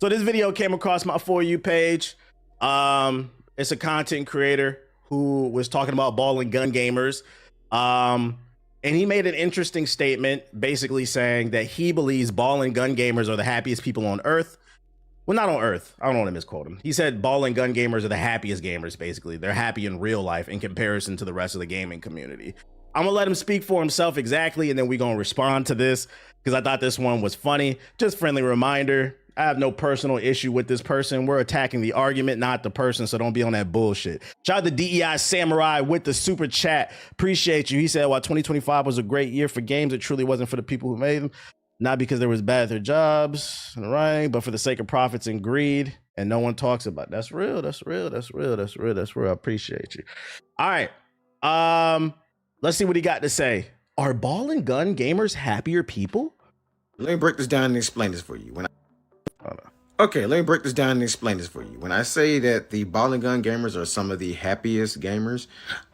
So this video came across my For You page. It's a content creator who was talking about ball and gun gamers. And he made an interesting statement, basically saying that he believes ball and gun gamers are the happiest people on earth. Well, not on earth. I don't want to misquote him. He said ball and gun gamers are the happiest gamers, basically. They're happy in real life in comparison to the rest of the gaming community. I'm going to let him speak for himself exactly, and then we're going to respond to this because I thought this one was funny. Just friendly reminder, I have no personal issue with this person. We're attacking the argument, not the person, so don't be on that bullshit. Shout out to DEI Samurai with the super chat. Appreciate you. He said, while 2025 was a great year for games, it truly wasn't for the people who made them. Not because they was bad at their jobs, right? But for the sake of profits and greed, and no one talks about it. That's real. That's real. That's real. That's real. That's real. I appreciate you. All right. Let's see what he got to say. Are ball and gun gamers happier people? Let me break this down and explain this for you. Let me break this down and explain this for you. When I say that the ball and gun gamers are some of the happiest gamers,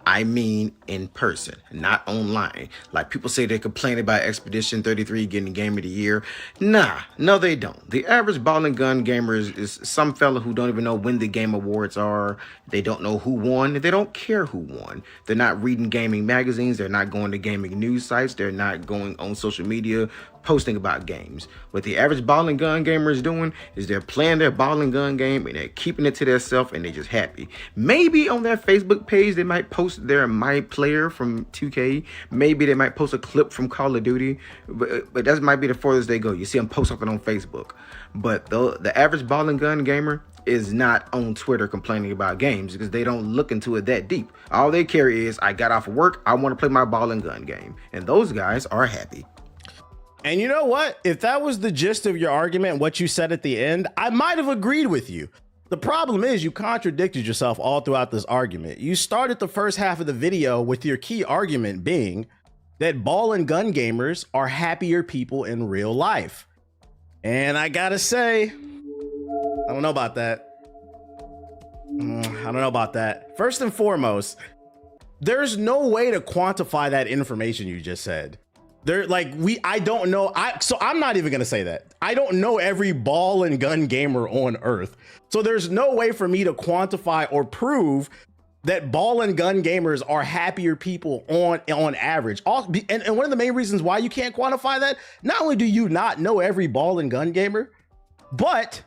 I mean in person, not online. Like people say they complain about Expedition 33 getting Game of the Year. Nah, no they don't. The average ball and gun gamer is some fella who don't even know when the game awards are. They don't know who won. They don't care who won. They're not reading gaming magazines. They're not going to gaming news sites. They're not going on social media posting about games. What the average ball and gun gamer is doing is they're playing their ball and gun game and they're keeping it to themselves and they're just happy. Maybe on their Facebook page they might post their My Player from 2K. Maybe they might post a clip from Call of Duty, but that might be the furthest they go. You see them post something on Facebook. But the average ball and gun gamer is not on Twitter complaining about games because they don't look into it that deep. All they care is, I got off of work, I want to play my ball and gun game. And those guys are happy. And you know what? If that was the gist of your argument, what you said at the end, I might have agreed with you. The problem is you contradicted yourself all throughout this argument. You started the first half of the video with your key argument being that ball and gun gamers are happier people in real life. And I gotta say, I don't know about that. I don't know about that. First and foremost, there's no way to quantify that information you just said. I don't know. So I'm not even going to say that. I don't know every ball and gun gamer on earth. So there's no way for me to quantify or prove that ball and gun gamers are happier people on average. And one of the main reasons why you can't quantify that, not only do you not know every ball and gun gamer, but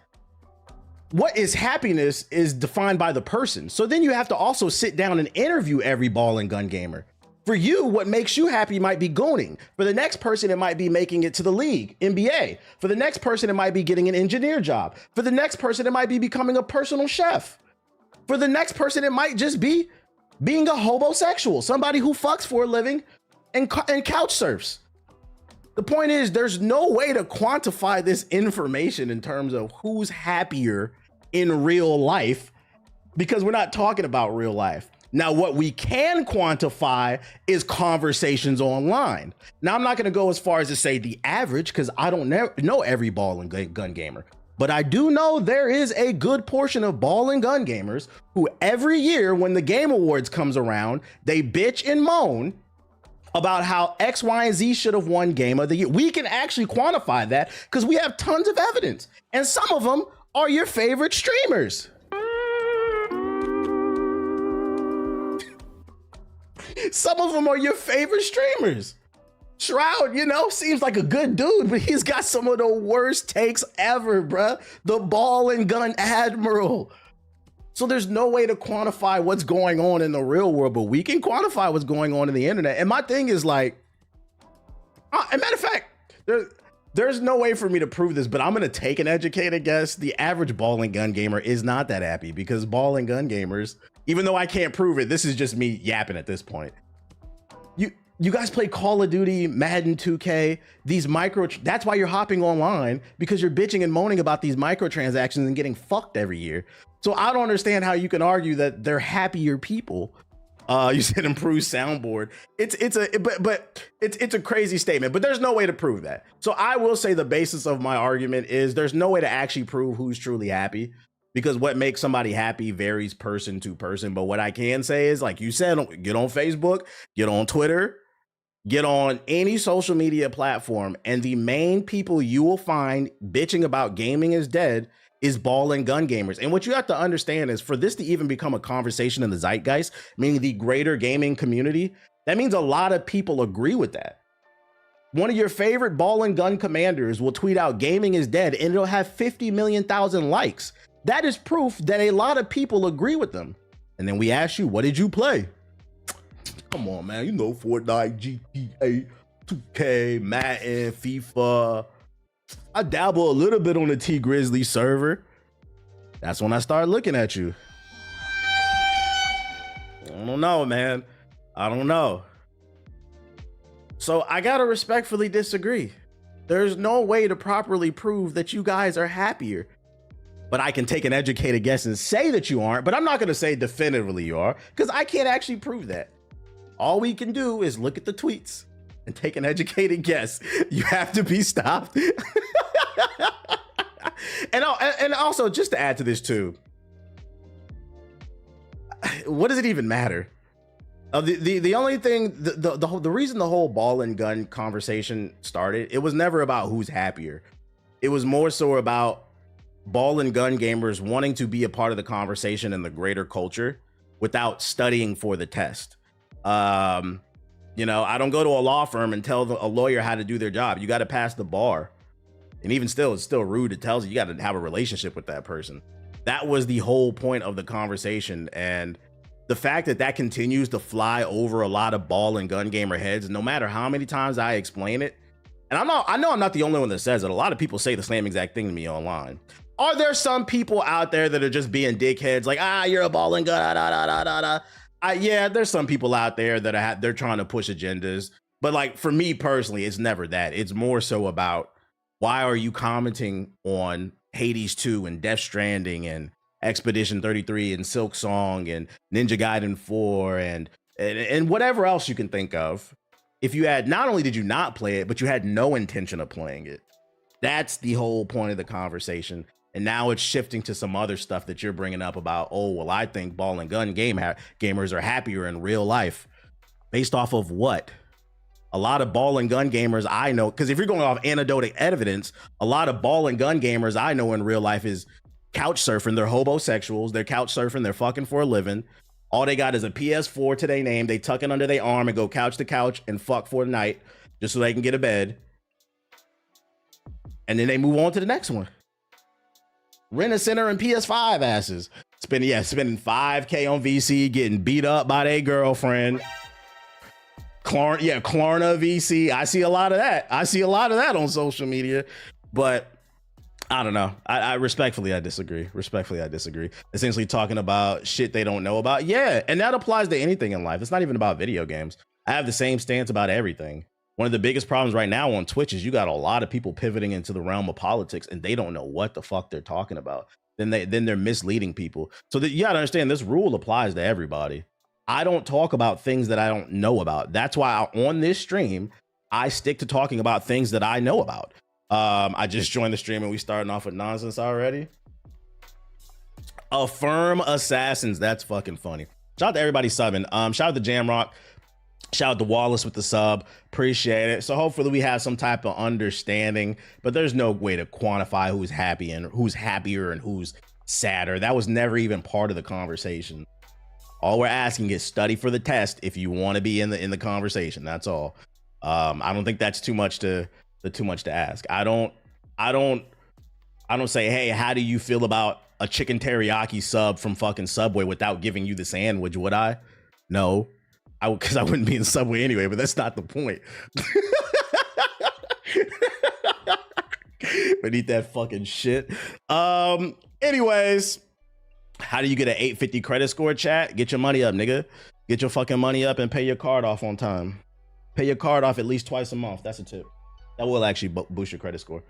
what is happiness is defined by the person. So then you have to also sit down and interview every ball and gun gamer. For you, what makes you happy might be gooning. For the next person, it might be making it to the league, NBA. For the next person, it might be getting an engineer job. For the next person, it might be becoming a personal chef. For the next person, it might just be being a homosexual, somebody who fucks for a living and couch surfs. The point is, there's no way to quantify this information in terms of who's happier in real life because we're not talking about real life. Now, what we can quantify is conversations online. Now, I'm not going to go as far as to say the average because I don't know every ball and gun gamer, but I do know there is a good portion of ball and gun gamers who every year when the Game Awards comes around, they bitch and moan about how X, Y, and Z should have won Game of the Year. We can actually quantify that because we have tons of evidence, and some of them are your favorite streamers. Some of them are your favorite streamers. Shroud, seems like a good dude, but he's got some of the worst takes ever, bruh. The ball and gun admiral. So there's no way to quantify what's going on in the real world, but we can quantify what's going on in the internet. And my thing is like, as a matter of fact, there's no way for me to prove this, but I'm going to take an educated guess. The average ball and gun gamer is not that happy because ball and gun gamers, even though I can't prove it, this is just me yapping at this point. You guys play Call of Duty, Madden 2K, that's why you're hopping online, because you're bitching and moaning about these microtransactions and getting fucked every year. So I don't understand how you can argue that they're happier people. You said improved soundboard. It's a crazy statement, but there's no way to prove that. So I will say the basis of my argument is there's no way to actually prove who's truly happy, because what makes somebody happy varies person to person. But what I can say is, like you said, get on Facebook, get on Twitter, get on any social media platform, and the main people you will find bitching about gaming is dead is ball and gun gamers. And what you have to understand is for this to even become a conversation in the zeitgeist, meaning the greater gaming community, that means a lot of people agree with that. One of your favorite ball and gun commanders will tweet out gaming is dead and it'll have 50 million likes. That is proof that a lot of people agree with them. And then we ask you, what did you play? Come on, man. You know, Fortnite, GTA, 2K, Madden, FIFA. I dabble a little bit on the T Grizzly server. That's when I started looking at you. I don't know, man. I don't know. So I gotta respectfully disagree. There's no way to properly prove that you guys are happier. But I can take an educated guess and say that you aren't, but I'm not gonna say definitively you are, because I can't actually prove that. All we can do is look at the tweets and take an educated guess. You have to be stopped. And also, just to add to this too, what does it even matter? The only thing, the reason the whole ball and gun conversation started, it was never about who's happier. It was more so about ball and gun gamers wanting to be a part of the conversation in the greater culture without studying for the test. You know, I don't go to a law firm and tell a lawyer how to do their job. You got to pass the bar. And even still, it's still rude. It tells you got to have a relationship with that person. That was the whole point of the conversation. And the fact that that continues to fly over a lot of ball and gun gamer heads, no matter how many times I explain it. And I know I'm not the only one that says it. A lot of people say the same exact thing to me online. Are there some people out there that are just being dickheads? Like, you're a ball and gun, yeah, there's some people out there that they're trying to push agendas. But like, for me personally, it's never that. It's more so about, why are you commenting on Hades 2 and Death Stranding and Expedition 33 and Silk Song and Ninja Gaiden 4 and whatever else you can think of? If you had, not only did you not play it, but you had no intention of playing it. That's the whole point of the conversation. And now it's shifting to some other stuff that you're bringing up about, oh, well, I think ball and gun gamers are happier in real life. Based off of what? A lot of ball and gun gamers I know, because if you're going off anecdotal evidence, a lot of ball and gun gamers I know in real life is couch surfing. They're hobosexuals. They're couch surfing. They're fucking for a living. All they got is a PS4 to their name. They tuck it under their arm and go couch to couch and fuck for the night just so they can get a bed. And then they move on to the next one. Rent a center and PS5 asses. Spending $5K on VC, getting beat up by their girlfriend. Klarna VC. I see a lot of that. On social media, but I don't know. I respectfully disagree. Essentially talking about shit they don't know about. Yeah, and that applies to anything in life. It's not even about video games. I have the same stance about everything. One of the biggest problems right now on Twitch is you got a lot of people pivoting into the realm of politics and they don't know what the fuck they're talking about. Then they're misleading people. So that you gotta understand, this rule applies to everybody. I don't talk about things that I don't know about. That's why on this stream, I stick to talking about things that I know about. I just joined the stream and we starting off with nonsense already. Affirm Assassins. That's fucking funny. Shout out to everybody subbing. Shout out to Jamrock. Shout out to Wallace with the sub. Appreciate it. So hopefully we have some type of understanding, but there's no way to quantify who's happy and who's happier and who's sadder. That was never even part of the conversation. All we're asking is study for the test if you want to be in the conversation. That's all. I don't think that's too much to ask. I don't say, hey, how do you feel about a chicken teriyaki sub from fucking Subway without giving you the sandwich? Would I? No. Because I wouldn't be in Subway anyway, but that's not the point. But eat that fucking shit. Anyways, how do you get an 850 credit score, chat? Get your money up, nigga. Get your fucking money up and pay your card off on time. Pay your card off at least twice a month. That's a tip. That will actually boost your credit score.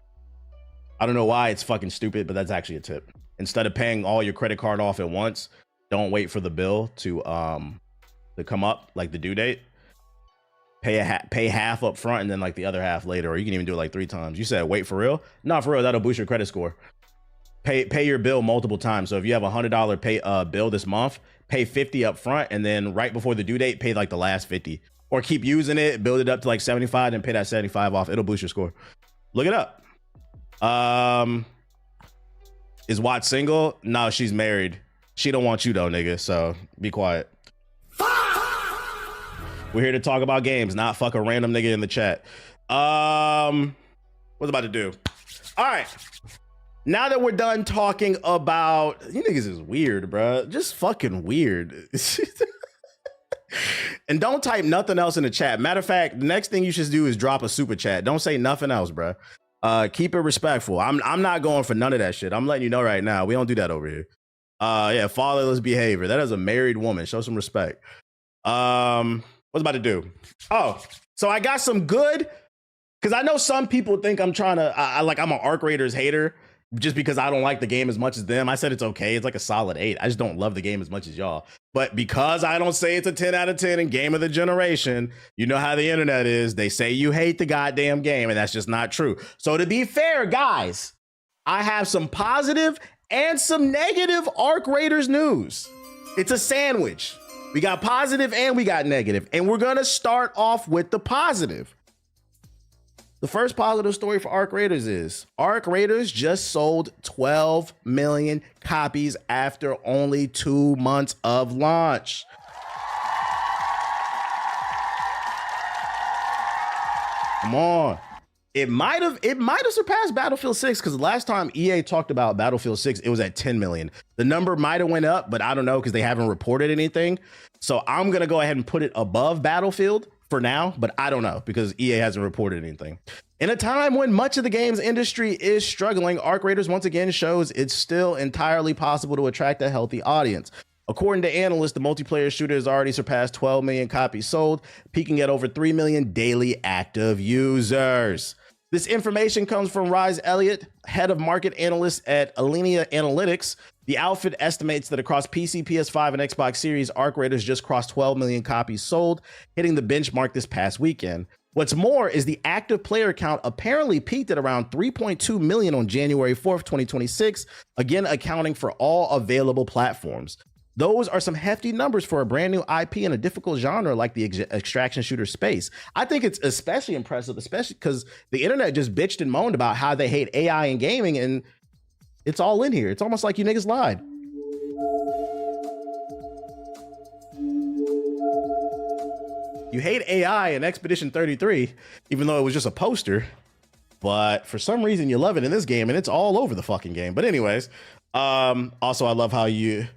I don't know why it's fucking stupid, but that's actually a tip. Instead of paying all your credit card off at once, don't wait for the bill to come up, like the due date. Pay half up front and then like the other half later, or you can even do it like 3 times. You said wait for real? No, for real, that'll boost your credit score. Pay your bill multiple times. So if you have $100 bill this month, pay 50 up front, and then right before the due date, pay like the last 50. Or keep using it, build it up to like 75, and pay that 75 off. It'll boost your score. Look it up. Is Watt single? No, she's married. She don't want you though, nigga. So be quiet. We're here to talk about games, not fuck a random nigga in the chat. What's about to do? All right. Now that we're done talking about, you niggas is weird, bro. Just fucking weird. And don't type nothing else in the chat. Matter of fact, the next thing you should do is drop a super chat. Don't say nothing else, bro. Keep it respectful. I'm not going for none of that shit. I'm letting you know right now. We don't do that over here. Yeah, fatherless behavior. That is a married woman. Show some respect. What's about to do? Oh, so I got some good, because I know some people think I'm trying to, I'm an Arc Raiders hater just because I don't like the game as much as them. I said it's okay. It's like a solid 8. I just don't love the game as much as y'all. But because I don't say it's a 10 out of 10 in game of the generation, you know how the internet is. They say you hate the goddamn game, and that's just not true. So to be fair, guys, I have some positive and some negative Arc Raiders news. It's a sandwich. We got positive and we got negative. And we're going to start off with the positive. The first positive story for Arc Raiders is Arc Raiders just sold 12 million copies after only 2 months of launch. Come on. It might have surpassed Battlefield 6, because the last time EA talked about Battlefield 6, it was at 10 million. The number might have went up, but I don't know because they haven't reported anything. So I'm going to go ahead and put it above Battlefield for now, but I don't know because EA hasn't reported anything. In a time when much of the games industry is struggling, Arc Raiders once again shows it's still entirely possible to attract a healthy audience. According to analysts, the multiplayer shooter has already surpassed 12 million copies sold, peaking at over 3 million daily active users. This information comes from Rise Elliott, head of market analyst at Alinea Analytics. The outfit estimates that across PC, PS5, and Xbox Series, Arc Raiders just crossed 12 million copies sold, hitting the benchmark this past weekend. What's more is the active player count apparently peaked at around 3.2 million on January 4th, 2026, again accounting for all available platforms. Those are some hefty numbers for a brand new IP in a difficult genre like the extraction shooter space. I think it's especially impressive, especially because the internet just bitched and moaned about how they hate AI in gaming, and it's all in here. It's almost like you niggas lied. You hate AI in Expedition 33, even though it was just a poster, but for some reason you love it in this game, and it's all over the fucking game. But anyways, also I love how you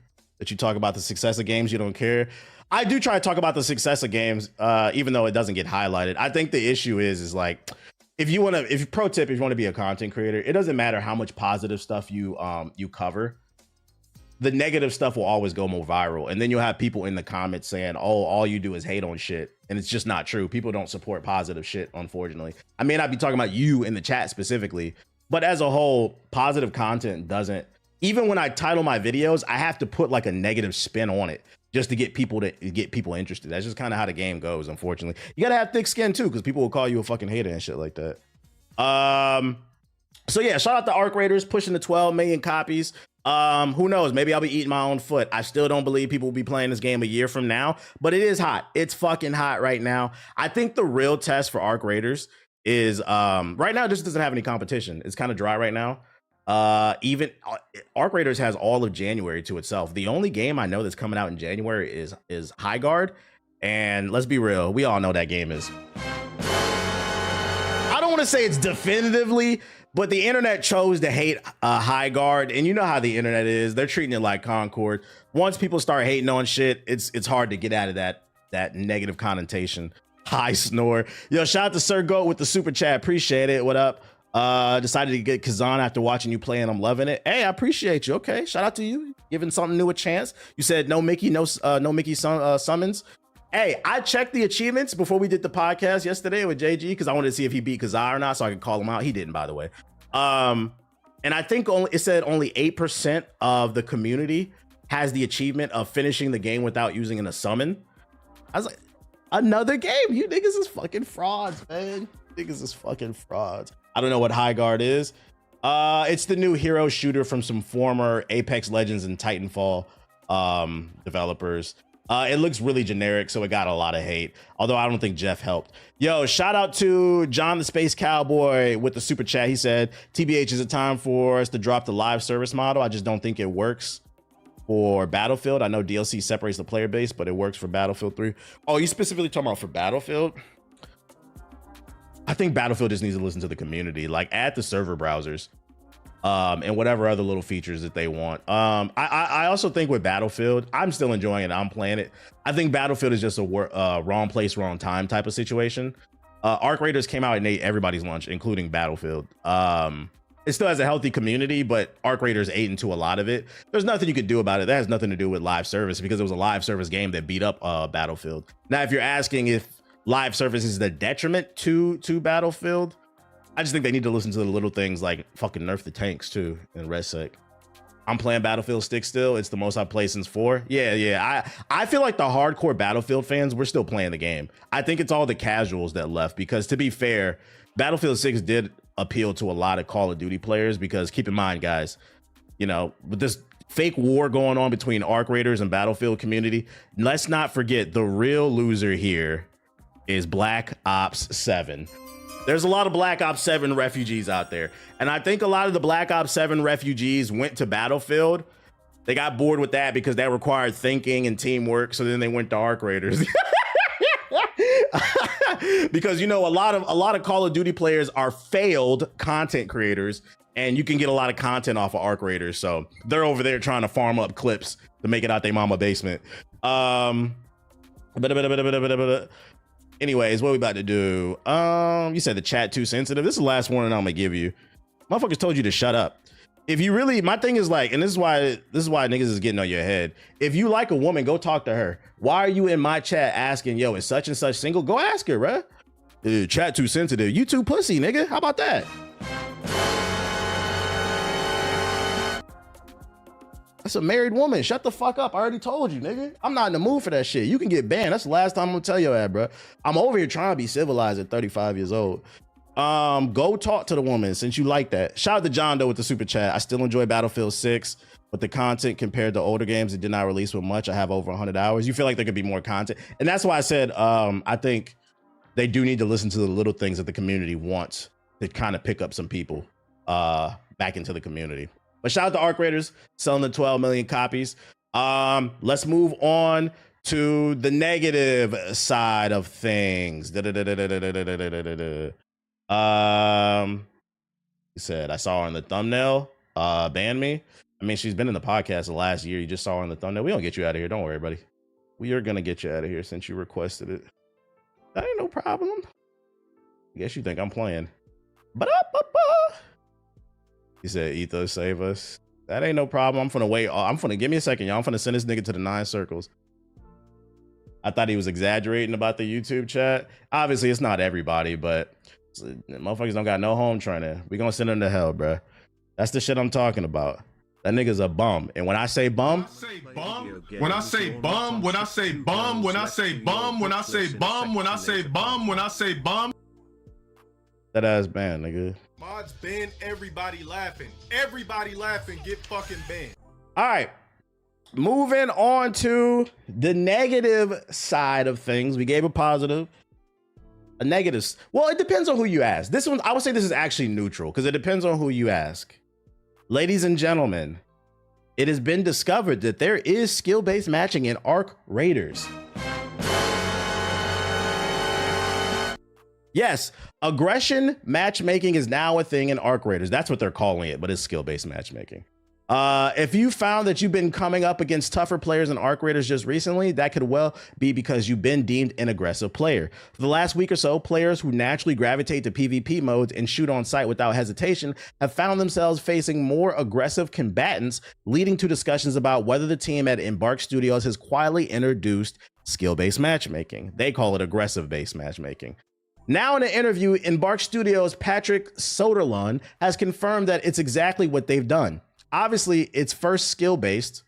talk about the success of games. You don't care. I do try to talk about the success of games, even though it doesn't get highlighted. I think the issue is like, if you want to be a content creator, it doesn't matter how much positive stuff you cover. The negative stuff will always go more viral. And then you'll have people in the comments saying, oh, all you do is hate on shit. And it's just not true. People don't support positive shit, unfortunately. I may not be talking about you in the chat specifically, but as a whole, positive content doesn't. Even when I title my videos, I have to put like a negative spin on it just to get people interested. That's just kind of how the game goes, unfortunately. You gotta have thick skin too, because people will call you a fucking hater and shit like that. So yeah, shout out to Arc Raiders pushing the 12 million copies. Who knows? Maybe I'll be eating my own foot. I still don't believe people will be playing this game a year from now, but it is hot. It's fucking hot right now. I think the real test for Arc Raiders is right now it just doesn't have any competition. It's kind of dry right now. Even Arc Raiders has all of January to itself. The only game I know that's coming out in January is High Guard, and let's be real, we all know that game is, I don't want to say it's definitively, but the internet chose to hate High Guard, and you know how the internet is. They're treating it like Concord. Once people start hating on shit, it's hard to get out of that negative connotation. High snore. Yo, shout out to Sir Goat with the super chat. Appreciate it. What up? Decided to get Kazan after watching you play, and I'm loving it. Hey, I appreciate you. Okay, shout out to you, giving something new a chance. You said no Mickey, no Mickey summons. Hey, I checked the achievements before we did the podcast yesterday with JG because I wanted to see if he beat Kazan or not, so I could call him out. He didn't, by the way. And I think it said only 8% of the community has the achievement of finishing the game without using a summon. I was like, another game? You niggas is fucking frauds, man. Niggas is fucking frauds. I don't know what High Guard is. It's the new hero shooter from some former Apex Legends and Titanfall developers. It looks really generic, so it got a lot of hate. Although I don't think Jeff helped. Yo, shout out to John the Space Cowboy with the super chat. He said, TBH, is it time for us to drop the live service model? I just don't think it works for Battlefield. I know DLC separates the player base, but it works for Battlefield 3. Oh, you specifically talking about for Battlefield? I think Battlefield just needs to listen to the community. Like, add the server browsers. And whatever other little features that they want. I also think with Battlefield, I'm still enjoying it. I'm playing it. I think Battlefield is just a wrong place, wrong time type of situation. Arc Raiders came out and ate everybody's lunch, including Battlefield. It still has a healthy community, but Arc Raiders ate into a lot of it. There's nothing you could do about it. That has nothing to do with live service because it was a live service game that beat up Battlefield. Now, if you're asking if live service is the detriment to Battlefield, I just think they need to listen to the little things like fucking nerf the tanks too in ResSec. I'm playing Battlefield Stick still. It's the most I've played since 4. Yeah. I feel like the hardcore Battlefield fans, we're still playing the game. I think it's all the casuals that left because, to be fair, Battlefield 6 did appeal to a lot of Call of Duty players because, keep in mind, guys, you know, with this fake war going on between Arc Raiders and Battlefield community, let's not forget the real loser here is Black Ops 7. There's a lot of Black Ops 7 refugees out there. And I think a lot of the Black Ops 7 refugees went to Battlefield. They got bored with that because that required thinking and teamwork. So then they went to Arc Raiders. Because, you know, a lot of Call of Duty players are failed content creators, and you can get a lot of content off of Arc Raiders. So they're over there trying to farm up clips to make it out their mama basement. Anyways, what we about to do? You said the chat too sensitive. This is the last warning I'm gonna give you. Motherfuckers told you to shut up. If you really, my thing is like, and this is why niggas is getting on your head. If you like a woman, go talk to her. Why are you in my chat asking, yo, is such and such single? Go ask her, bruh. Chat too sensitive. You too pussy, nigga. How about that? That's a married woman. Shut the fuck up. I already told you, nigga. I'm not in the mood for that shit. You can get banned. That's the last time I'm gonna tell your ass, bro. I'm over here trying to be civilized at 35 years old. Go talk to the woman since you like that. Shout out to John Doe with the super chat. I still enjoy Battlefield 6, but the content compared to older games that did not release with much. I have over 100 hours. You feel like there could be more content. And that's why I said, I think they do need to listen to the little things that the community wants to kind of pick up some people back into the community. But shout out to Arc Raiders selling the 12 million copies. Let's move on to the negative side of things. He said, I saw her in the thumbnail, ban me. I mean, she's been in the podcast the last year. You just saw her in the thumbnail. We don't get you out of here. Don't worry, buddy. We are going to get you out of here since you requested it. That ain't no problem. I guess you think I'm playing. He said, Ethos, save us. That ain't no problem. I'm finna wait. I'm finna, give me a second, y'all. I'm finna send this nigga to the 9 circles. I thought he was exaggerating about the YouTube chat. Obviously, it's not everybody, but motherfuckers don't got no home training. We gonna send him to hell, bruh. That's the shit I'm talking about. That nigga's a bum. And when I say bum, when I say bum, that ass banned, nigga. Mods ban everybody laughing. Everybody laughing, get fucking banned. All right. Moving on to the negative side of things. We gave a positive. A negative. Well, it depends on who you ask. This one, I would say this is actually neutral because it depends on who you ask. Ladies and gentlemen, it has been discovered that there is skill-based matching in Arc Raiders. Yes, aggression matchmaking is now a thing in Arc Raiders. That's what they're calling it, but it's skill-based matchmaking. If you found that you've been coming up against tougher players in Arc Raiders just recently, that could well be because you've been deemed an aggressive player. For the last week or so, players who naturally gravitate to PvP modes and shoot on sight without hesitation have found themselves facing more aggressive combatants, leading to discussions about whether the team at Embark Studios has quietly introduced skill-based matchmaking. They call it aggressive-based matchmaking. Now in an interview, Embark Studios' Patrick Soderlund has confirmed that it's exactly what they've done. Obviously, it's first skill-based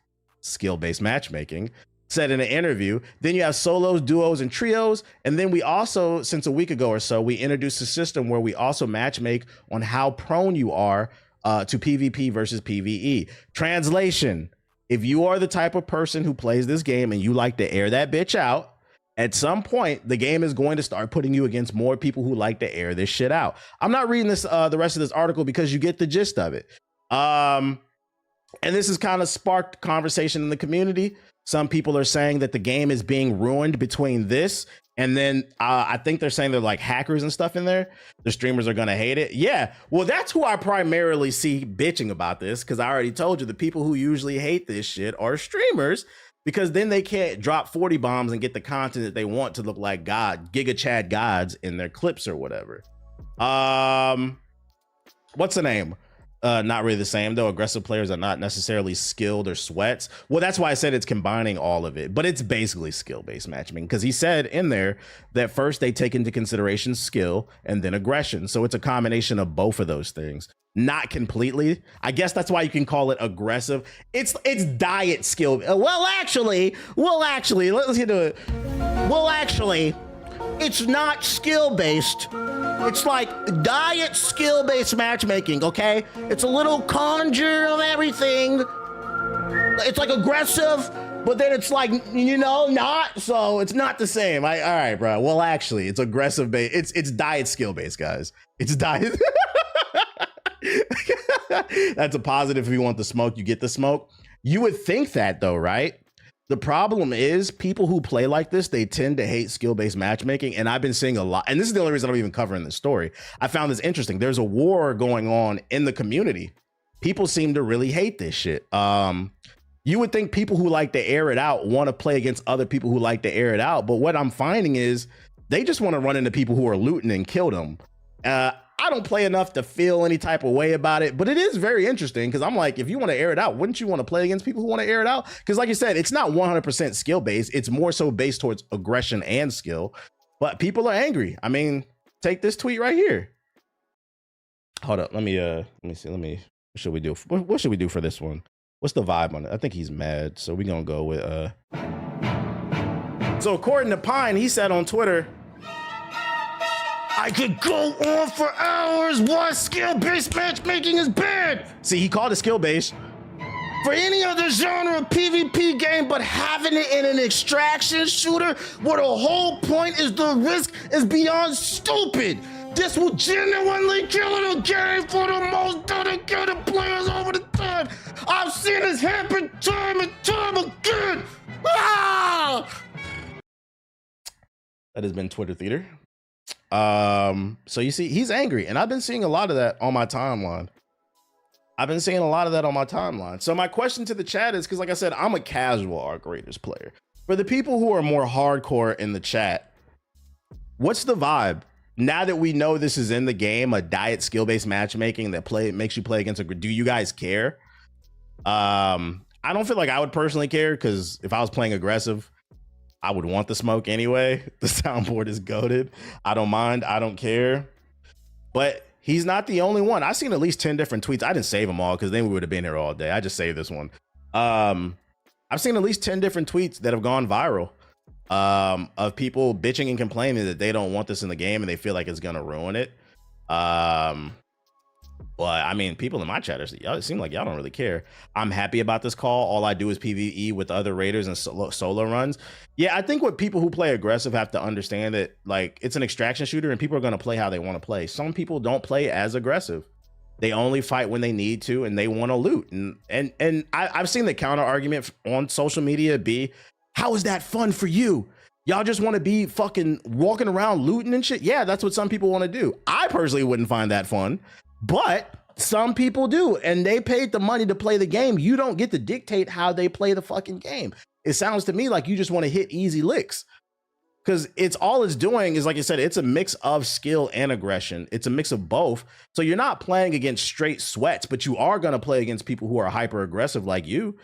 matchmaking, said in an interview. Then you have solos, duos, and trios. And then we also, since a week ago or so, we introduced a system where we also matchmake on how prone you are to PvP versus PvE. Translation, If you are the type of person who plays this game and you like to air that bitch out, at some point, the game is going to start putting you against more people who like to air this shit out. I'm not reading this the rest of this article because you get the gist of it. And this has kind of sparked conversation in the community. Some people are saying that the game is being ruined between this and then I think they're saying they're like hackers and stuff in there. The streamers are going to hate it. Yeah, well, that's who I primarily see bitching about this, because I already told you the people who usually hate this shit are streamers, because then they can't drop 40 bombs and get the content that they want to look like God, Giga Chad gods in their clips or whatever. What's the name? Not really the same though. Aggressive players are not necessarily skilled or sweats. Well, that's why I said it's combining all of it, but it's basically skill-based matchmaking, because he said in there that first they take into consideration skill and then aggression. So it's a combination of both of those things. Not completely. I guess that's why you can call it aggressive. It's diet skill. Well, actually, let's get to it. Well, actually, it's not skill-based. It's like diet skill-based matchmaking, okay? It's a little conjure of everything. It's like aggressive, but then it's like, you know, not. So it's not the same. All right, bro. Well, actually, it's aggressive based. It's diet skill-based, guys. It's diet. That's a positive. If you want the smoke, you get the smoke. You would think that though, right? The problem is people who play like this, they tend to hate skill-based matchmaking. And I've been seeing a lot, and this is the only reason I'm even covering this story. I found this interesting. There's a war going on in the community. People seem to really hate this shit. You would think people who like to air it out want to play against other people who like to air it out. But what I'm finding is they just want to run into people who are looting and kill them. I don't play enough to feel any type of way about it, but it is very interesting because I'm like, if you want to air it out, wouldn't you want to play against people who want to air it out? Because like you said, it's not 100% skill based. It's more so based towards aggression and skill, but people are angry. I mean, take this tweet right here. Hold up. Let me see. What should we do? What should we do for this one? What's the vibe on it? I think he's mad. So we're going to go with, so according to Pine, he said on Twitter, I could go on for hours why skill-based matchmaking is bad. See, he called it skill-based. For any other genre of PvP game, but having it in an extraction shooter where the whole point is the risk is beyond stupid. This will genuinely kill the game for the most dedicated players over the time. I've seen this happen time and time again. Ah! That has been Twitter Theater. So you see, he's angry, and I've been seeing a lot of that on my timeline. So my question to the chat is, because like I said, I'm a casual Arc Raiders player. For the people who are more hardcore in the chat, what's the vibe? Now that we know this is in the game, a diet skill-based matchmaking that makes you play against do you guys care? I don't feel like I would personally care, because if I was playing aggressive, I would want the smoke anyway. The soundboard is goated. I don't mind. I don't care. But he's not the only one. I've seen at least 10 different tweets. I didn't save them all because then we would have been here all day. I just saved this one. I've seen at least 10 different tweets that have gone viral of people bitching and complaining that they don't want this in the game and they feel like it's going to ruin it. But I mean, people in my chat, it seem like y'all don't really care. I'm happy about this call. All I do is PvE with other raiders and solo runs. Yeah, I think what people who play aggressive have to understand that, like, it's an extraction shooter and people are going to play how they want to play. Some people don't play as aggressive. They only fight when they need to and they want to loot. And I've seen the counter argument on social media be, how is that fun for you? Y'all just want to be fucking walking around looting and shit? Yeah, that's what some people want to do. I personally wouldn't find that fun. But some people do, and they paid the money to play the game. You don't get to dictate how they play the fucking game. It sounds to me like you just want to hit easy licks, because all it's doing is, like I said, it's a mix of skill and aggression. It's a mix of both. So you're not playing against straight sweats, but you are going to play against people who are hyper aggressive like you.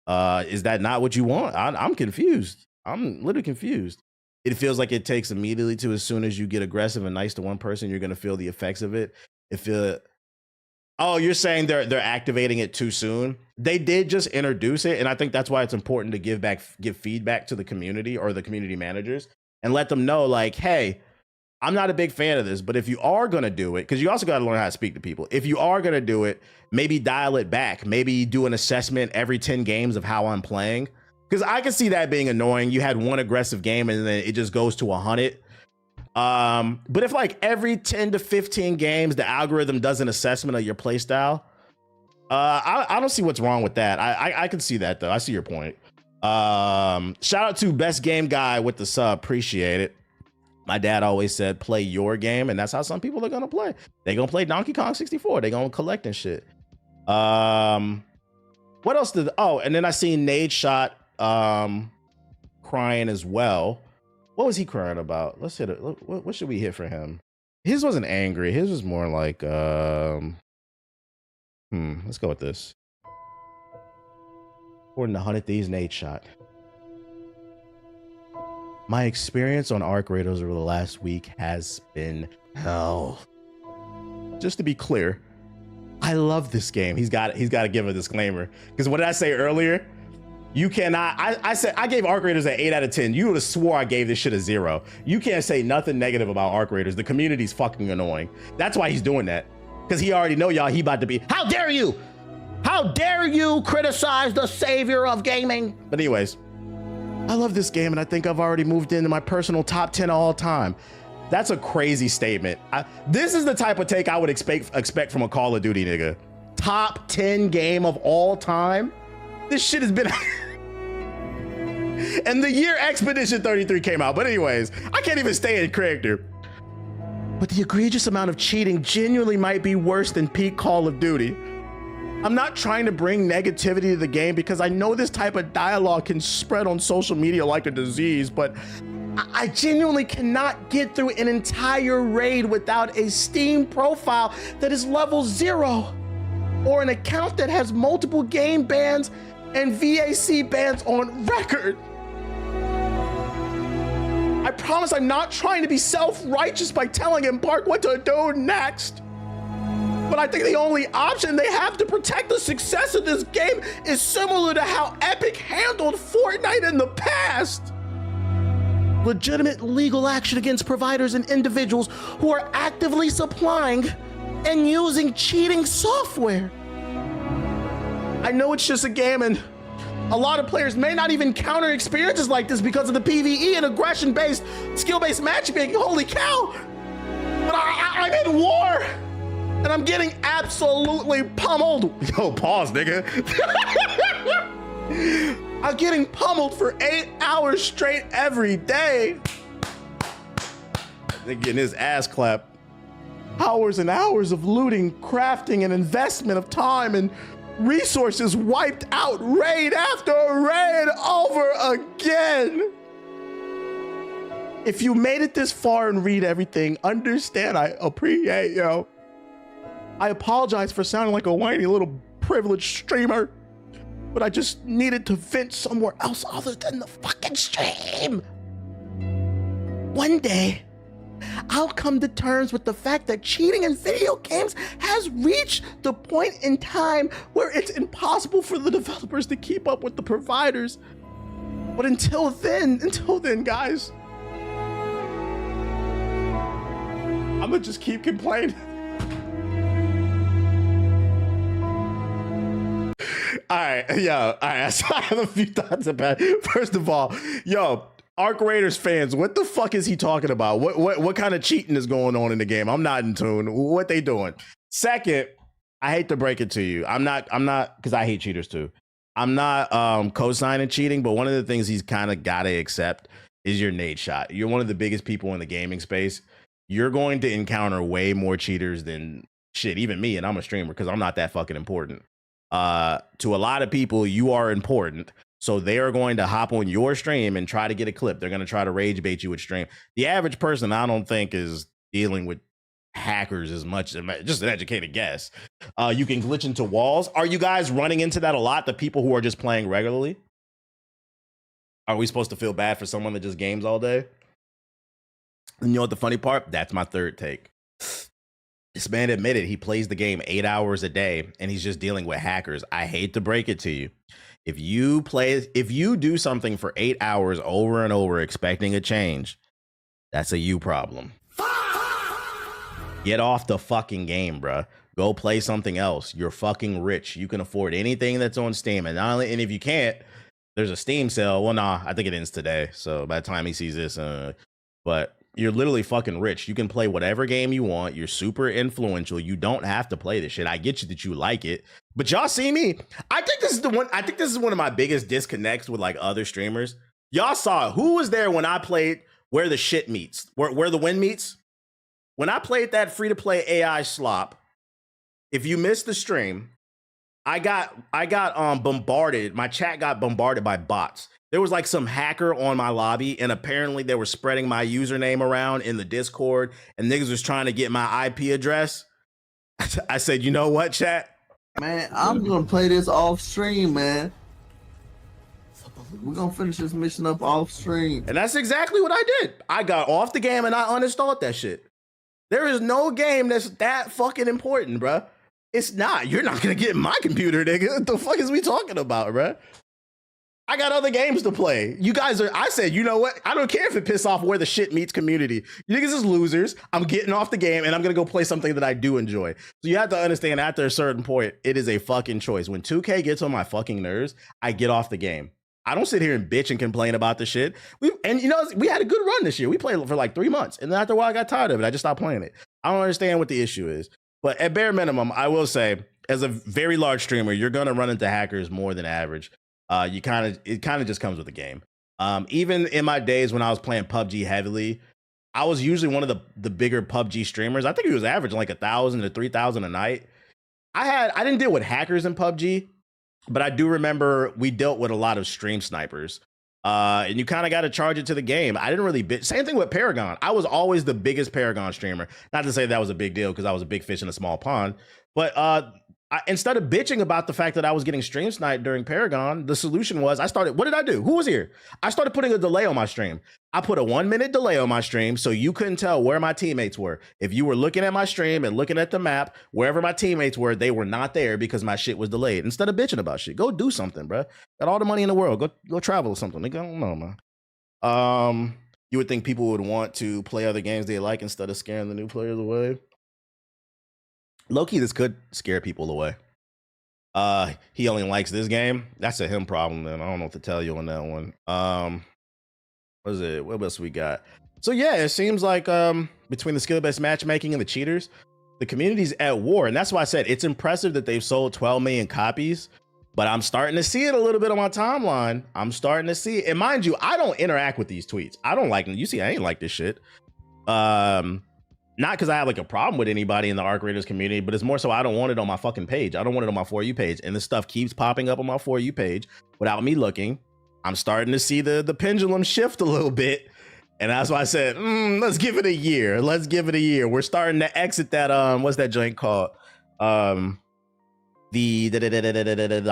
Is that not what you want? I'm confused. I'm literally confused. It feels like it takes immediately to, as soon as you get aggressive and nice to one person, you're going to feel the effects of it. Oh, you're saying they're activating it too soon? They did just introduce it, and I think that's why it's important to give feedback to the community or the community managers and let them know, like, hey, I'm not a big fan of this, but if you are going to do it, because you also got to learn how to speak to people. If you are going to do it, maybe dial it back. Maybe do an assessment every 10 games of how I'm playing. Because I can see that being annoying. You had one aggressive game and then it just goes to 100. But if like every 10 to 15 games, the algorithm does an assessment of your play style, I don't see what's wrong with that. I can see that though. I see your point. Shout out to Best Game Guy with the sub. Appreciate it. My dad always said, play your game. And that's how some people are going to play. They're going to play Donkey Kong 64. They're going to collect and shit. What else did, and then I seen Nadeshot crying as well. What was he crying about? Let's hit it. What should we hit for him? His wasn't angry. His was more like, let's go with this. According to 100 Thieves Nadeshot. My experience on Arc Raiders over the last week has been hell. Just to be clear, I love this game. He's got to give a disclaimer. Because what did I say earlier? You cannot, I said, I gave Arc Raiders an 8 out of 10. You would have swore I gave this shit a 0. You can't say nothing negative about Arc Raiders. The community's fucking annoying. That's why he's doing that. Because he already know y'all, he about to be, how dare you? How dare you criticize the savior of gaming? But anyways, I love this game and I think I've already moved into my personal top 10 all time. That's a crazy statement. This is the type of take I would expect from a Call of Duty nigga. Top 10 game of all time? This shit has been... And the year Expedition 33 came out. But anyways, I can't even stay in character. But the egregious amount of cheating genuinely might be worse than peak Call of Duty. I'm not trying to bring negativity to the game because I know this type of dialogue can spread on social media like a disease, but I genuinely cannot get through an entire raid without a Steam profile that is level 0 or an account that has multiple game bans and VAC bans on record. I promise I'm not trying to be self-righteous by telling Embark what to do next. But I think the only option they have to protect the success of this game is similar to how Epic handled Fortnite in the past. Legitimate legal action against providers and individuals who are actively supplying and using cheating software. I know it's just a game and a lot of players may not even encounter experiences like this because of the PvE and aggression-based, skill-based matchmaking. Holy cow! But I'm in war! And I'm getting absolutely pummeled. Yo, pause, nigga. I'm getting pummeled for 8 hours straight every day. They're getting his ass clapped. Hours and hours of looting, crafting, and investment of time and resources wiped out raid after raid over again. If you made it this far and read everything, understand I appreciate you. I apologize for sounding like a whiny little privileged streamer, but I just needed to vent somewhere else other than the fucking stream. One day, I'll come to terms with the fact that cheating in video games has reached the point in time where it's impossible for the developers to keep up with the providers. But until then, guys, I'm gonna just keep complaining. All right, so I have a few thoughts about it. First of all, Arc Raiders fans, what the fuck is he talking about? What kind of cheating is going on in the game? I'm not in tune. What they doing? Second, I hate to break it to you. I'm not, because I hate cheaters too. I'm not co-signing cheating, but one of the things he's kind of got to accept is your Nadeshot. You're one of the biggest people in the gaming space. You're going to encounter way more cheaters than shit, even me, and I'm a streamer because I'm not that fucking important. To a lot of people, you are important. So they are going to hop on your stream and try to get a clip. They're going to try to rage bait you with stream. The average person, I don't think, is dealing with hackers as much. Just an educated guess. You can glitch into walls. Are you guys running into that a lot? The people who are just playing regularly? Are we supposed to feel bad for someone that just games all day? And you know what the funny part? That's my third take. This man admitted he plays the game 8 hours a day and he's just dealing with hackers. I hate to break it to you. If you do something for 8 hours over and over expecting a change, that's a you problem. Fuck! Get off the fucking game, bruh. Go play something else. You're fucking rich. You can afford anything that's on Steam. And not only, and if you can't, there's a Steam sale. Well, nah, I think it ends today. So by the time he sees this, but you're literally fucking rich. You can play whatever game you want. You're super influential. You don't have to play this shit. I get you that you like it, but y'all see me. I think this is one of my biggest disconnects with like other streamers. Y'all saw it. Who was there when I played Where the Shit Meets, where the Wind Meets? When I played that free-to-play AI slop, if you missed the stream, I got bombarded. My chat got bombarded by bots. There was like some hacker on my lobby, and apparently they were spreading my username around in the Discord, and niggas was trying to get my IP address. I said, you know what, chat? Man, I'm gonna play this off stream, man. We're gonna finish this mission up off stream. And that's exactly what I did. I got off the game and I uninstalled that shit. There is no game that's that fucking important, bruh. It's not. You're not gonna get my computer, nigga. What the fuck is we talking about, bruh? I got other games to play. You guys are, I said, you know what? I don't care if it pisses off Where the Shit Meets community. You niggas is losers. I'm getting off the game and I'm gonna go play something that I do enjoy. So you have to understand, after a certain point, it is a fucking choice. When 2K gets on my fucking nerves, I get off the game. I don't sit here and bitch and complain about the shit. We had a good run this year. We played for like 3 months. And then after a while, I got tired of it. I just stopped playing it. I don't understand what the issue is. But at bare minimum, I will say, as a very large streamer, you're going to run into hackers more than average. It kind of just comes with the game. Even in my days when I was playing PUBG heavily, I was usually one of the bigger PUBG streamers. I think it was averaging like 1,000 to 3,000 a night. I didn't deal with hackers in PUBG. But I do remember we dealt with a lot of stream snipers. And you kind of got to charge it to the game. I didn't really same thing with Paragon. I was always the biggest Paragon streamer. Not to say that was a big deal because I was a big fish in a small pond. But instead of bitching about the fact that I was getting stream sniped during Paragon, the solution was what did I do? Who was here? I started putting a delay on my stream. I put a 1-minute delay on my stream so you couldn't tell where my teammates were. If you were looking at my stream and looking at the map, wherever my teammates were, they were not there because my shit was delayed. Instead of bitching about shit, go do something, bro. Got all the money in the world. Go travel or something. Nigga, I don't know, man. You would think people would want to play other games they like instead of scaring the new players away. Low-key, this could scare people away. He only likes this game. That's a him problem, then. I don't know what to tell you on that one. What is it? What else we got? So yeah, it seems like between the skill-based matchmaking and the cheaters, the community's at war. And that's why I said it's impressive that they've sold 12 million copies, but I'm starting to see it a little bit on my timeline. I'm starting to see it. And mind you, I don't interact with these tweets. I don't like them. You see, I ain't like this shit. Not because I have like a problem with anybody in the Arc Raiders community, but it's more so I don't want it on my fucking page. I don't want it on my For You page. And this stuff keeps popping up on my For You page without me looking. I'm starting to see the pendulum shift a little bit. And that's why I said, let's give it a year. Let's give it a year. We're starting to exit that, what's that joint called? The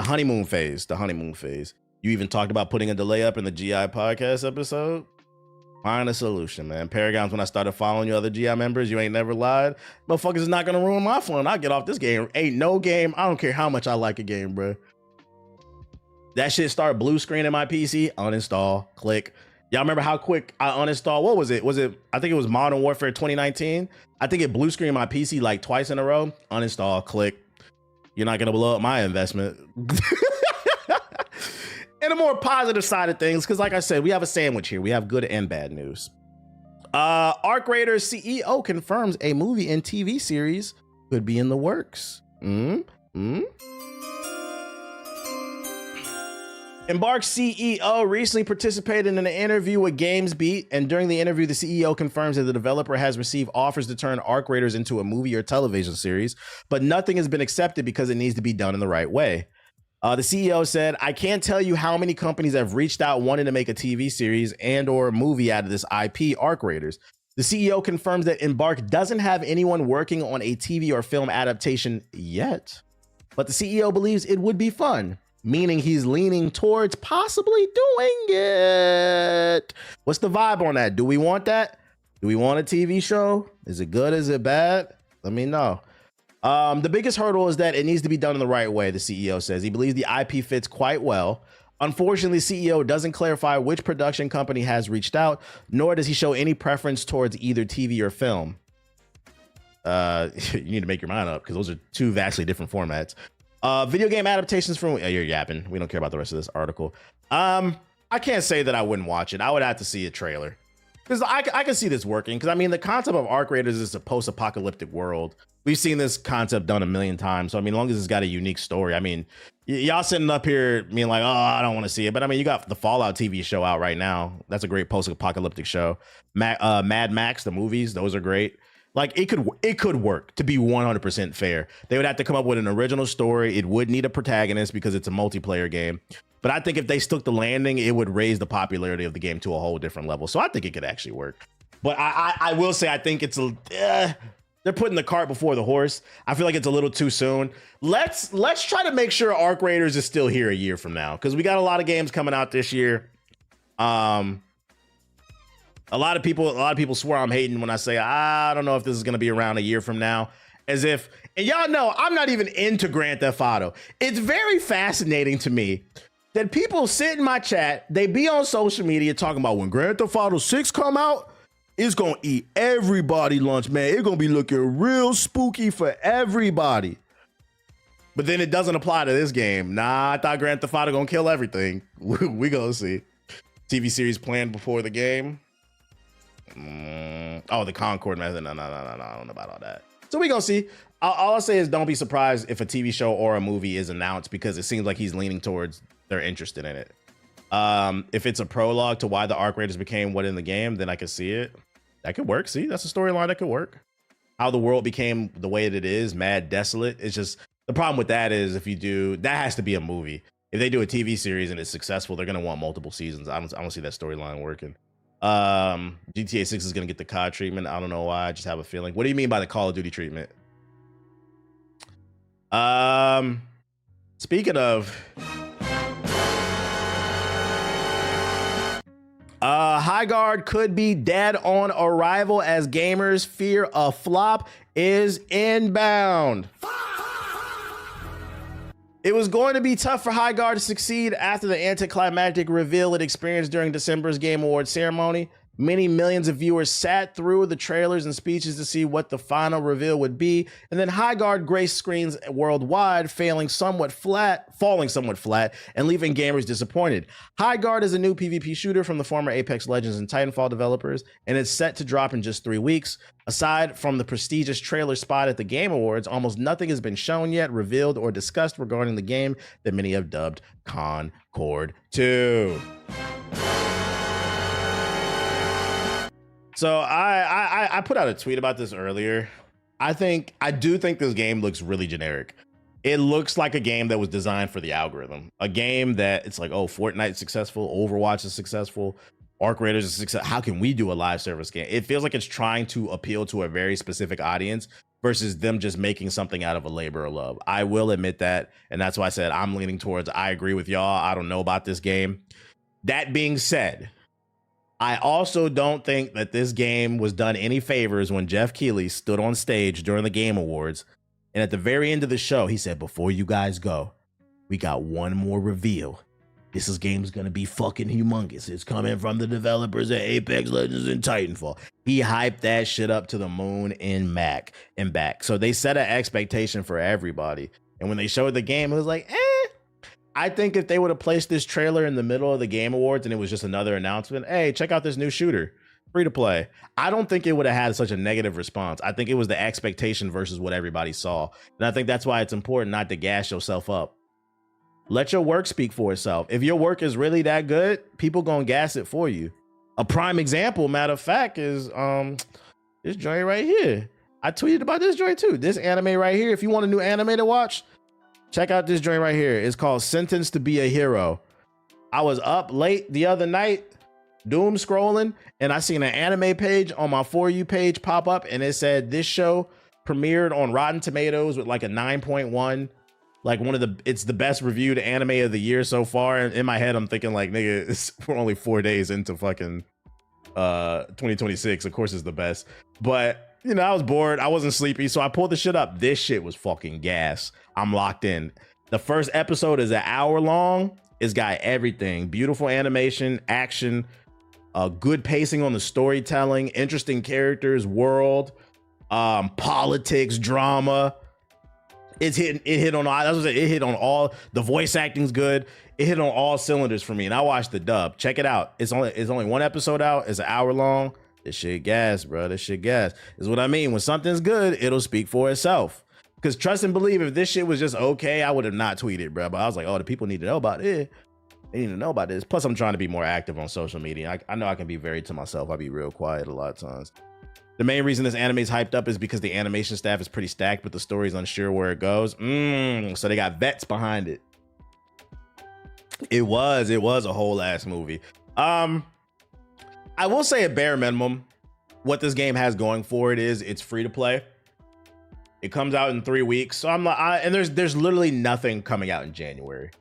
honeymoon phase. The honeymoon phase. You even talked about putting a delay up in the GI podcast episode. Find a solution, man. Paragons, when I started following you other GI members, you ain't never lied. Motherfuckers is not gonna ruin my fun. I'll get off this game. Ain't no game. I don't care how much I like a game, bro. That shit start blue screen in my PC, uninstall, click. Y'all remember how quick I uninstalled? What was it? I think it was Modern Warfare 2019. I think it blue screened my PC like twice in a row. Uninstall, click. You're not gonna blow up my investment. And a more positive side of things, because like I said, we have a sandwich here. We have good and bad news. Arc Raiders CEO confirms a movie and TV series could be in the works. Embark's CEO recently participated in an interview with GamesBeat, and during the interview, the CEO confirms that the developer has received offers to turn Arc Raiders into a movie or television series, but nothing has been accepted because it needs to be done in the right way. The CEO said, "I can't tell you how many companies have reached out wanting to make a TV series and or a movie out of this IP, Arc Raiders." The CEO confirms that Embark doesn't have anyone working on a TV or film adaptation yet, but the CEO believes it would be fun, meaning he's leaning towards possibly doing it. What's the vibe on that? Do we want that? Do we want a TV show? Is it good? Is it bad? Let me know. The biggest hurdle is that it needs to be done in the right way, the CEO says. He believes the IP fits quite well. Unfortunately, the CEO doesn't clarify which production company has reached out, nor does he show any preference towards either TV or film. you need to make your mind up because those are two vastly different formats. Video game adaptations from you're yapping. We don't care about the rest of this article. I can't say that I wouldn't watch it. I would have to see a trailer because I can see this working. Because I mean, the concept of Arc Raiders is a post-apocalyptic world. We've seen this concept done a million times. So I mean, as long as it's got a unique story. I mean, y'all sitting up here being like, oh, I don't want to see it. But I mean, you got the Fallout TV show out right now. That's a great post-apocalyptic show. Mad Max, the movies, those are great. Like it could work, to be 100% fair. They would have to come up with an original story. It would need a protagonist because it's a multiplayer game. But I think if they stuck the landing, it would raise the popularity of the game to a whole different level. So I think it could actually work. But I will say, I think it's they're putting the cart before the horse. I feel like it's a little too soon. Let's try to make sure Arc Raiders is still here a year from now, because we got a lot of games coming out this year. A lot of people swear I'm hating when I say I don't know if this is going to be around a year from now. As if, and y'all know I'm not even into Grand Theft Auto. It's very fascinating to me that people sit in my chat, they be on social media talking about when Grand Theft Auto 6 come out, it's going to eat everybody lunch, man. It's going to be looking real spooky for everybody. But then it doesn't apply to this game. Nah, I thought Grand Theft Auto going to kill everything. We going to see. TV series planned before the game. Oh, the Concord method. No, I don't know about all that. So we gonna see. All I'll say is don't be surprised if a TV show or a movie is announced, because it seems like he's leaning towards they're interested in it. If it's a prologue to why the Arc Raiders became what in the game, then I could see it. That could work. See, that's a storyline that could work. How the world became the way that it is, mad, desolate. It's just the problem with that is if you do, that has to be a movie. If they do a TV series and it's successful, they're gonna want multiple seasons. I don't see that storyline working. GTA 6 is gonna get the COD treatment. I don't know why. I just have a feeling. What do you mean by the Call of Duty treatment? Speaking of, Highguard could be dead on arrival as gamers fear a flop is inbound. It was going to be tough for Highguard to succeed after the anticlimactic reveal it experienced during December's Game Awards ceremony. Many millions of viewers sat through the trailers and speeches to see what the final reveal would be, and then Highguard graced screens worldwide, falling somewhat flat, and leaving gamers disappointed. Highguard is a new PvP shooter from the former Apex Legends and Titanfall developers, and it's set to drop in just 3 weeks. Aside from the prestigious trailer spot at the Game Awards, almost nothing has been shown yet, revealed, or discussed regarding the game that many have dubbed Concord 2. So I put out a tweet about this earlier. I do think this game looks really generic. It looks like a game that was designed for the algorithm. A game that it's like, oh, Fortnite's successful, Overwatch is successful, Arc Raiders is successful. How can we do a live service game? It feels like it's trying to appeal to a very specific audience versus them just making something out of a labor of love. I will admit that. And that's why I said I'm leaning towards, I agree with y'all. I don't know about this game. That being said, I also don't think that this game was done any favors when Jeff Keighley stood on stage during the Game Awards. And at the very end of the show, he said, before you guys go, we got one more reveal. This game's going to be fucking humongous. It's coming from the developers at Apex Legends and Titanfall. He hyped that shit up to the moon and back. So they set an expectation for everybody. And when they showed the game, it was like, I think if they would have placed this trailer in the middle of the Game Awards and it was just another announcement, hey, check out this new shooter, free to play, I don't think it would have had such a negative response. I think it was the expectation versus what everybody saw. And I think that's why it's important not to gas yourself up. Let your work speak for itself. If your work is really that good, people gonna gas it for you. A prime example, matter of fact, is this joint right here. I tweeted about this joint too. This anime right here. If you want a new anime to watch, check out this joint right here. It's called Sentenced to Be a Hero. I was up late the other night, doom scrolling, and I seen an anime page on my For You page pop up, and it said this show premiered on Rotten Tomatoes with like a 9.1. Like it's the best reviewed anime of the year so far. And in my head, I'm thinking like, nigga, we're only 4 days into fucking 2026. Of course it's the best. But, you know, I was bored. I wasn't sleepy. So I pulled the shit up. This shit was fucking gas. I'm locked in. The first episode is an hour long. It's got everything. Beautiful animation, action, good pacing on the storytelling, interesting characters, world. politics, drama. It hit on all the voice acting's good. It hit on all cylinders for me, and I watched the dub. Check it out. It's only one episode out. It's an hour long. This shit gas, bro. This shit gas is what I mean. When something's good, it'll speak for itself. Because trust and believe, if this shit was just okay, I would have not tweeted, bro. But I was like, oh, the people need to know about it. They need to know about this. Plus, I'm trying to be more active on social media. I know I can be very to myself. I be real quiet a lot of times. The main reason this anime is hyped up is because the animation staff is pretty stacked, but the story's unsure where it goes. So they got vets behind it. It was a whole ass movie. I will say a bare minimum, what this game has going for it is it's free to play. It comes out in 3 weeks. So I'm like, and there's literally nothing coming out in January.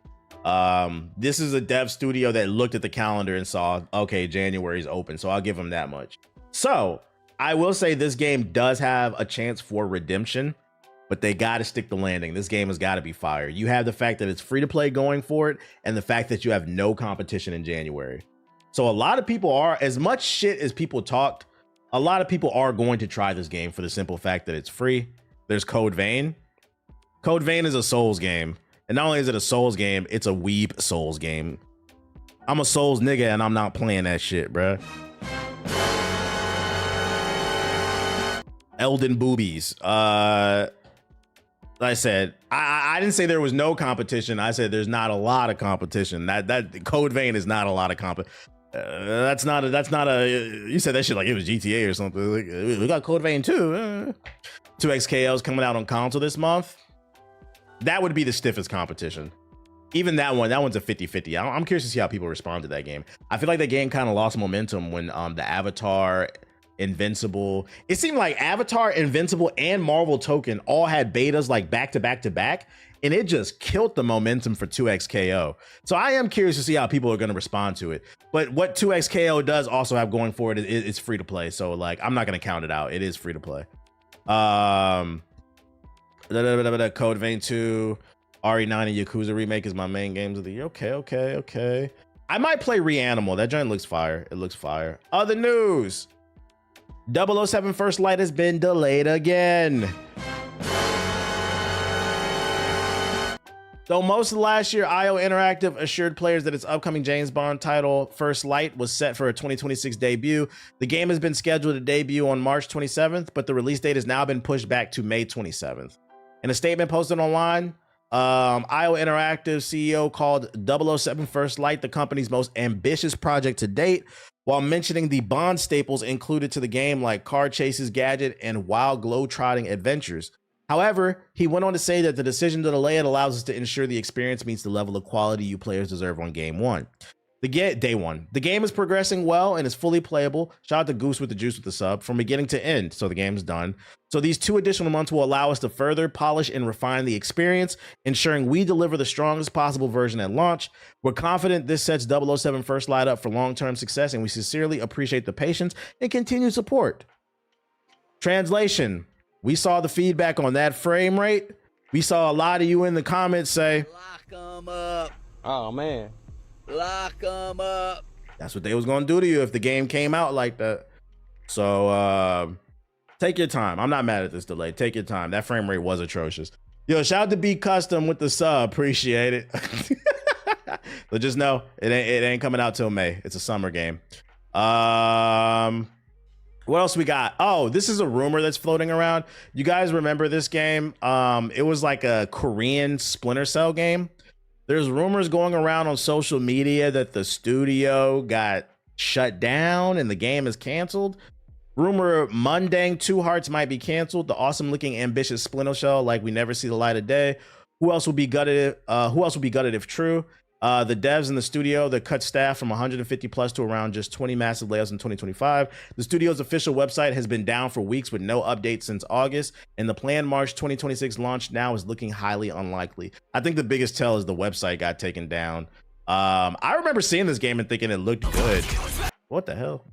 This is a dev studio that looked at the calendar and saw, okay, January's open. So I'll give them that much. So I will say this game does have a chance for redemption, but they got to stick the landing. This game has got to be fire. You have the fact that it's free to play going for it, and the fact that you have no competition in January. So a lot of people are, as much shit as people talked, a lot of people are going to try this game for the simple fact that it's free. There's Code Vein. Code Vein is a Souls game. And not only is it a Souls game, it's a weeb Souls game. I'm a Souls nigga and I'm not playing that shit, bruh. Elden Boobies. Like I said, I didn't say there was no competition. I said there's not a lot of competition. That Code Vein is not a lot of that's not a you said that shit like it was GTA or something. Like, we got Code Vein too. 2XKL's coming out on console this month. That would be the stiffest competition. Even that one's a 50-50. I'm curious to see how people respond to that game. I feel like that game kind of lost momentum when the Avatar, Invincible. It seemed like Avatar, Invincible, and Marvel Token all had betas like back to back to back, and it just killed the momentum for 2XKO. So I am curious to see how people are going to respond to it. But what 2XKO does also have going for it is it's free to play. So like I'm not going to count it out. It is free to play. Code Vein 2, RE9 and Yakuza Remake is my main games of the year. Okay. I might play Reanimal. That joint looks fire. It looks fire. Other news. 007 First Light has been delayed again. Though most of last year, IO Interactive assured players that its upcoming James Bond title, First Light, was set for a 2026 debut, the game has been scheduled to debut on March 27th, but the release date has now been pushed back to May 27th. In a statement posted online, IO Interactive CEO called 007 First Light the company's most ambitious project to date, while mentioning the Bond staples included to the game like car chases, gadget, and wild globe-trotting adventures. However, he went on to say that the decision to delay it allows us to ensure the experience meets the level of quality you players deserve on day one. The game is progressing well and is fully playable. Shout out to Goose with the Juice with the sub from beginning to end. So the game's done. So these 2 additional months will allow us to further polish and refine the experience, ensuring we deliver the strongest possible version at launch. We're confident this sets 007 First Light up for long-term success, and we sincerely appreciate the patience and continued support. Translation. We saw the feedback on that frame rate. We saw a lot of you in the comments say, lock them up. Oh, man. Lock them up. That's what they was going to do to you if the game came out like that. So take your time. I'm not mad at this delay. Take your time. That frame rate was atrocious. Yo, shout out to B Custom with the sub. Appreciate it. But just know it ain't coming out till May. It's a summer game. What else we got? Oh, this is a rumor that's floating around. You guys remember this game? It was like a Korean Splinter Cell game. There's rumors going around on social media that the studio got shut down and the game is canceled. Rumor Mundang 2 Hearts might be canceled. The awesome looking ambitious Splinter Cell like we never see the light of day. Who else will be gutted if true? The devs in the studio that cut staff from 150 plus to around just 20 massive layoffs in 2025. The studio's official website has been down for weeks with no updates since August, and the planned March 2026 launch now is looking highly unlikely. I think the biggest tell is the website got taken down. I remember seeing this game and thinking it looked good. What the hell?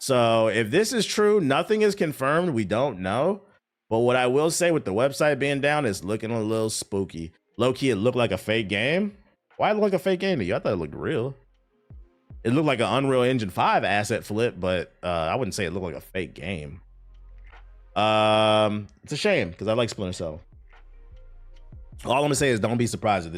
So if this is true, nothing is confirmed. We don't know. But what I will say with the website being down is looking a little spooky. Low-key, it looked like a fake game. Why it look like a fake game to you? I thought it looked real. It looked like an Unreal Engine 5 asset flip, but I wouldn't say it looked like a fake game. It's a shame because I like Splinter Cell. All I'm gonna say is don't be surprised if this